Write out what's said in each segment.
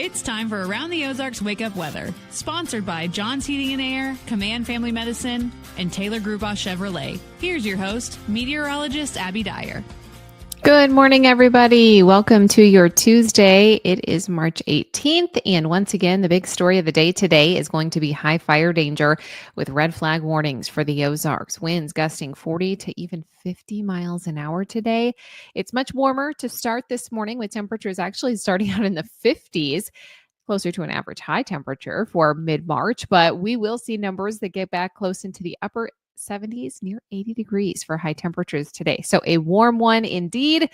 It's time for Around the Ozarks Wake Up Weather, sponsored by John's Heating and Air, Command Family Medicine, and Taylor Grubaugh Chevrolet. Here's your host, meteorologist Abby Dyer. Good morning, everybody. Welcome to your Tuesday. It is March 18th, and once again, the big story of the day today is going to be high fire danger with red flag warnings for the Ozarks. Winds gusting 40 to even 50 miles an hour today. It's much warmer to start this morning, with temperatures actually starting out in the 50s. Closer to an average high temperature for mid-March, but we will see numbers that get back close into the upper 70s, near 80 degrees for high temperatures today. So a warm one indeed,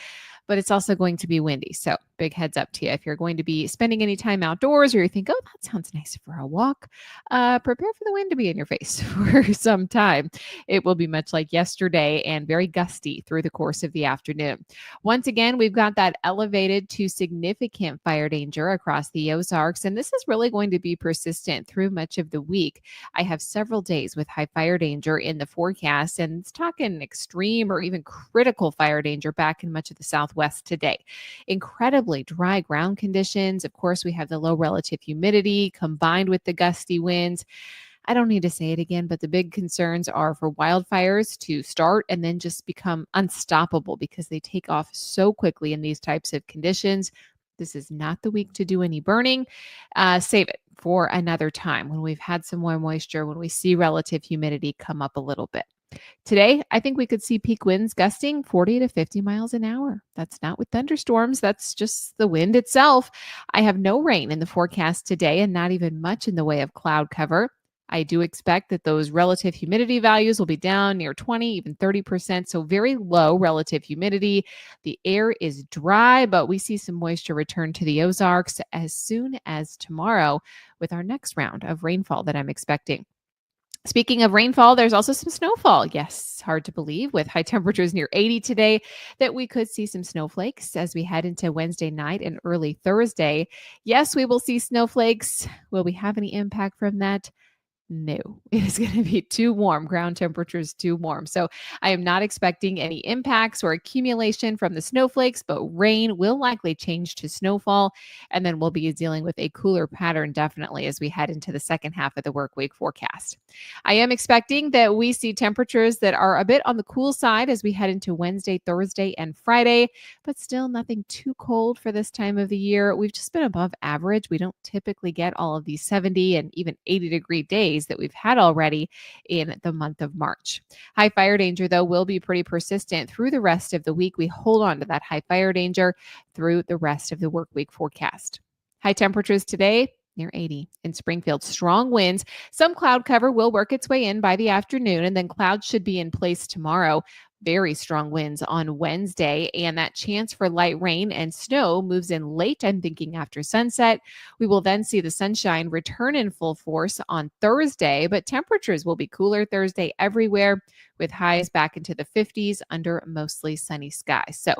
but it's also going to be windy. So big heads up to you. If you're going to be spending any time outdoors, or you think, oh, that sounds nice for a walk, prepare for the wind to be in your face for some time. It will be much like yesterday and very gusty through the course of the afternoon. Once again, we've got that elevated to significant fire danger across the Ozarks, and this is really going to be persistent through much of the week. I have several days with high fire danger in the forecast, and it's talking extreme or even critical fire danger back in much of the Southwest today. Incredibly dry ground conditions. Of course, we have the low relative humidity combined with the gusty winds. I don't need to say it again, but the big concerns are for wildfires to start and then just become unstoppable because they take off so quickly in these types of conditions. This is not the week to do any burning. Save it for another time when we've had some more moisture, when we see relative humidity come up a little bit. Today, I think we could see peak winds gusting 40 to 50 miles an hour. That's not with thunderstorms. That's just the wind itself. I have no rain in the forecast today and not even much in the way of cloud cover. I do expect that those relative humidity values will be down near 20, even 30%. So very low relative humidity. The air is dry, but we see some moisture return to the Ozarks as soon as tomorrow with our next round of rainfall that I'm expecting. Speaking of rainfall, there's also some snowfall. Yes, hard to believe with high temperatures near 80 today that we could see some snowflakes as we head into Wednesday night and early Thursday. Yes, we will see snowflakes. Will we have any impact from that? No, it is going to be too warm. Ground temperature is too warm. So I am not expecting any impacts or accumulation from the snowflakes, but rain will likely change to snowfall. And then we'll be dealing with a cooler pattern definitely as we head into the second half of the work week forecast. I am expecting that we see temperatures that are a bit on the cool side as we head into Wednesday, Thursday, and Friday, but still nothing too cold for this time of the year. We've just been above average. We don't typically get all of these 70 and even 80-degree days that we've had already in the month of March. High fire danger, though, will be pretty persistent through the rest of the week. We hold on to that high fire danger through the rest of the work week forecast. High temperatures today, near 80 in Springfield. Strong winds. Some cloud cover will work its way in by the afternoon, and then clouds should be in place tomorrow. Very strong winds on Wednesday, and that chance for light rain and snow moves in late, I'm thinking after sunset. We will then see the sunshine return in full force on Thursday, but temperatures will be cooler Thursday everywhere with highs back into the 50s under mostly sunny skies. So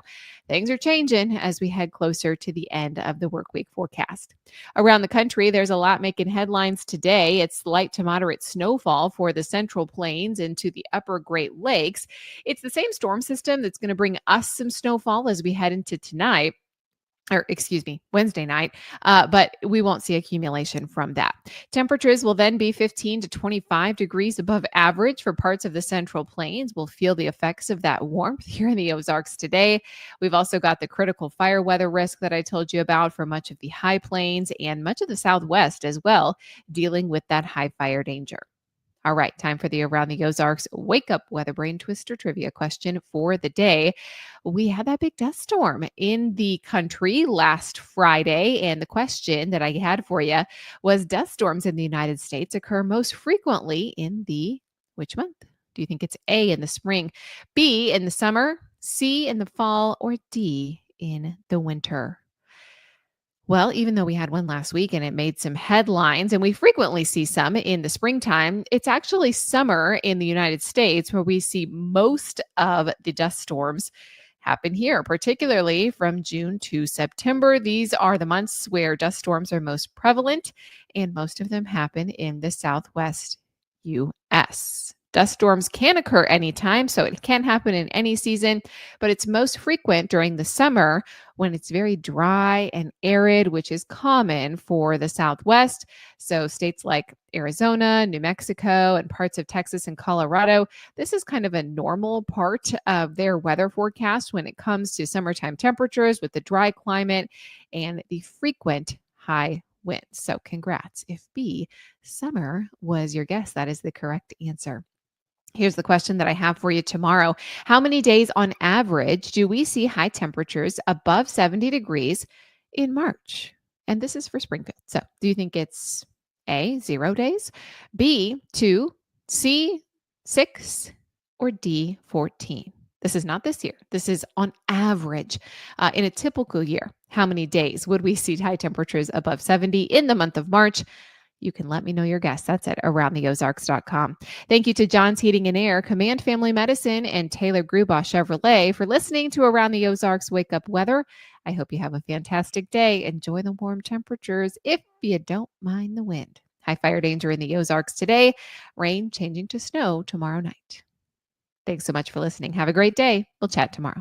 things are changing as we head closer to the end of the work week forecast. Around the country, there's a lot making headlines today. It's light to moderate snowfall for the Central Plains into the upper Great Lakes. It's the same storm system that's going to bring us some snowfall as we head into tonight. Wednesday night, but we won't see accumulation from that. Temperatures will then be 15 to 25 degrees above average for parts of the Central Plains. We'll feel the effects of that warmth here in the Ozarks today. We've also got the critical fire weather risk that I told you about for much of the high plains and much of the Southwest as well, dealing with that high fire danger. All right, time for the Around the Ozarks Wake Up Weather Brain Twister trivia question for the day. We had that big dust storm in the country last Friday, and the question that I had for you was, dust storms in the United States occur most frequently in the which month? Do you think it's A, in the spring, B, in the summer, C, in the fall, or D, in the winter? Well, even though we had one last week and it made some headlines, and we frequently see some in the springtime, it's actually summer in the United States where we see most of the dust storms happen here, particularly from June to September. These are the months where dust storms are most prevalent, and most of them happen in the Southwest U.S. Dust storms can occur anytime, so it can happen in any season, but it's most frequent during the summer when it's very dry and arid, which is common for the Southwest. So, states like Arizona, New Mexico, and parts of Texas and Colorado, this is kind of a normal part of their weather forecast when it comes to summertime temperatures with the dry climate and the frequent high winds. So, congrats. If B, summer was your guess, that is the correct answer. Here's the question that I have for you tomorrow. How many days on average do we see high temperatures above 70 degrees in March? And this is for Springfield. So, do you think it's A, 0 days, B, 2, C, 6, or D, 14? This is not this year. This is on average in a typical year. How many days would we see high temperatures above 70 in the month of March? You can let me know your guess. That's at aroundtheozarks.com. Thank you to John's Heating and Air, Command Family Medicine, and Taylor Grubaugh Chevrolet for listening to Around the Ozarks Wake Up Weather. I hope you have a fantastic day. Enjoy the warm temperatures if you don't mind the wind. High fire danger in the Ozarks today. Rain changing to snow tomorrow night. Thanks so much for listening. Have a great day. We'll chat tomorrow.